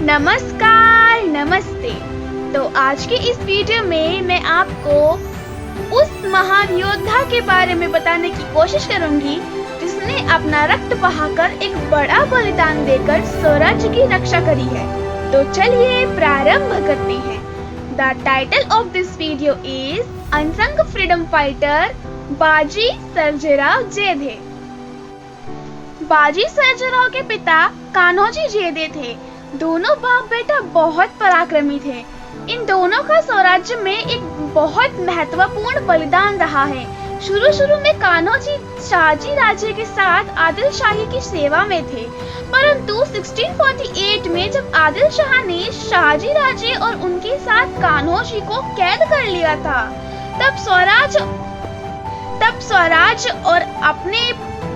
नमस्कार, नमस्ते। तो आज के इस वीडियो में मैं आपको उस महान योद्धा के बारे में बताने की कोशिश करूंगी जिसने अपना रक्त बहाकर एक बड़ा बलिदान देकर स्वराज्य की रक्षा करी है। तो चलिए प्रारंभ करते हैं। The title of this video is unsung freedom fighter बाजी सर्जेराव जेधे। बाजी सर्जेराव के पिता कान्होजी जेधे थे। दोनों बाप बेटा बहुत पराक्रमी थे। इन दोनों का स्वराज्य में एक बहुत महत्वपूर्ण बलिदान रहा है। शुरू में कान्होजी शाहजी राजे के साथ आदिल शाही की सेवा में थे, परंतु 1648 में जब आदिल शाह ने शाहजी राजे और उनके साथ कान्होजी को कैद कर लिया था, तब स्वराज और अपने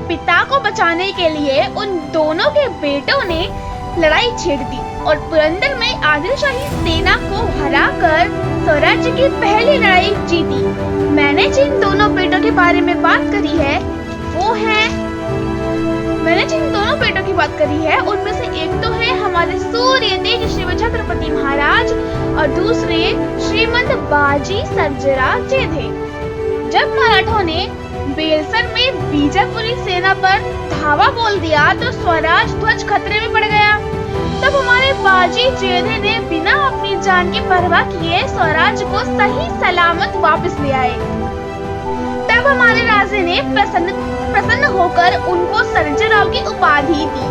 पिता को बचाने के लिए उन दोनों के बेटों ने लड़ाई छेड़ दी और पुरंदर में आदिल शाही सेना को हराकर स्वराज्य की पहली लड़ाई जीती। मैंने जिन दोनों बेटों के बारे में बात करी है उनमें से एक तो है हमारे सूर्य तेज शिव छत्रपति महाराज और दूसरे श्रीमंत बाजी सर्जेराव जेधे। जब मराठों ने बेलसर में बीजापुरी सेना पर धावा बोल दिया तो स्वराज ध्वज खतरे में पड़ गया। तब हमारे बाजी जेधे ने बिना अपनी जान की परवाह किए स्वराज को सही सलामत वापस ले आए। तब हमारे राजे ने प्रसन्न होकर उनको सर्जेराव की उपाधि दी।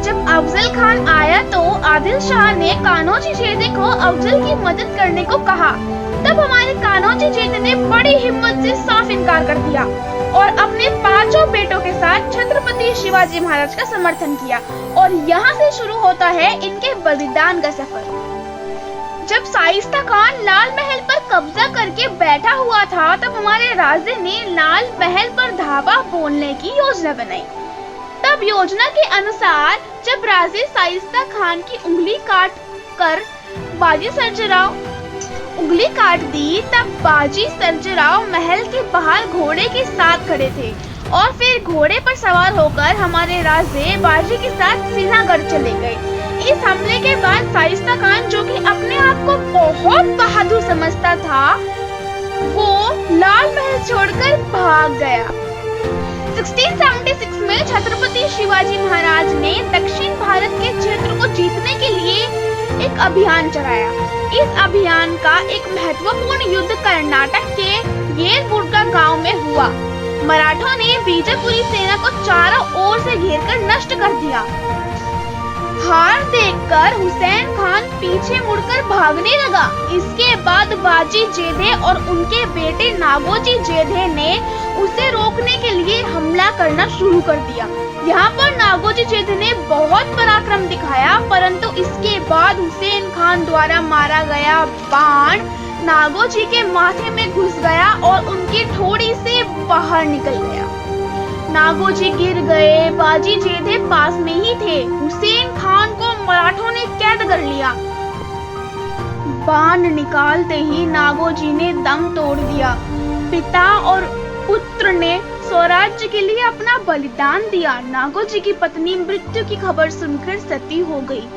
जब अफजल खान आया तो आदिल शाह ने कान्होजी जेधे को अफजल की मदद करने को कहा। तब हमारे कान्होजी जेधे ने बड़ी हिम्मत से साफ इनकार कर दिया और अपने 5 बेटों के साथ छत्रपति शिवाजी महाराज का समर्थन किया। और यहाँ से शुरू होता है इनके बलिदान का सफर। जब शाइस्ता खान लाल महल पर कब्जा करके बैठा हुआ था, तब हमारे राजे ने लाल महल पर धावा बोलने की योजना बनाई। तब योजना के अनुसार जब राजे शाइस्ता खान की उंगली काट दी, तब बाजी सर्जेराव महल के बाहर घोड़े के साथ खड़े थे और फिर घोड़े पर सवार होकर हमारे राजे बाजी के साथ सिन्हागढ़ चले गए। इस हमले के बाद शाइस्ता खान, जो कि अपने आप को बहुत बहादुर समझता था, वो लाल महल छोड़कर भाग गया। 1676 में छत्रपति शिवाजी महाराज ने दक्षिण भारत के क्षेत्र को जीतने के लिए एक अभियान चलाया। इस अभियान का एक महत्वपूर्ण युद्ध कर्नाटक के येलबुर्गा गांव में हुआ। मराठों ने बीजापुरी सेना को चारों ओर से घेरकर नष्ट कर दिया। हार देखकर हुसैन खान पीछे मुड़कर भागने लगा। इसके बाद बाजी जेधे और उनके बेटे नागोजी जेधे ने उसे रोकने के लिए हमला करना शुरू कर दिया। यहाँ पर नागोजी जेधे ने बहुत पराक्रम दिखाया, परंतु इसके बाद हुसैन खान द्वारा मारा गया बाण नागोजी के माथे में घुस गया और उनकी ठोड़ी से बाहर निकल गया। नागोजी गिर गए। बाजी जेधे पास में ही थे। हुसैन खान को मराठों ने कैद कर लिया। बाण निकालते ही नागोजी ने दम तोड़ दिया। पिता और पुत्र ने स्वराज्य के लिए अपना बलिदान दिया। नागोजी की पत्नी मृत्यु की खबर सुनकर सती हो गई।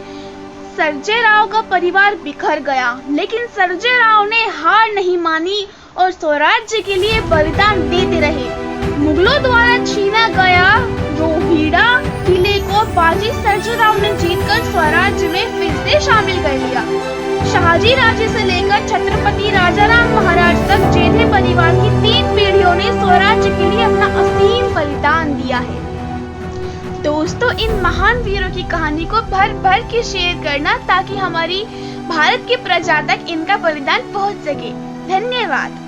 सर्जेराव का परिवार बिखर गया, लेकिन सर्जेराव ने हार नहीं मानी और स्वराज्य के लिए बलिदान देते रहे। मुगलों द्वारा छीना गया रोहिड़ा किले को बाजी सर्जेराव ने जीतकर स्वराज्य में फिर से शामिल कर लिया। शाहजी राजे से लेकर छत्रपति राजाराम महाराज तक जेधे परिवार की 3 पीढ़ियों ने स्वराज्य के लिए अपना असीम बलिदान दिया है। दोस्तों, इन महान वीरों की कहानी को भर के शेयर करना ताकि हमारी भारत की प्रजा तक इनका बलिदान पहुंच सके। धन्यवाद।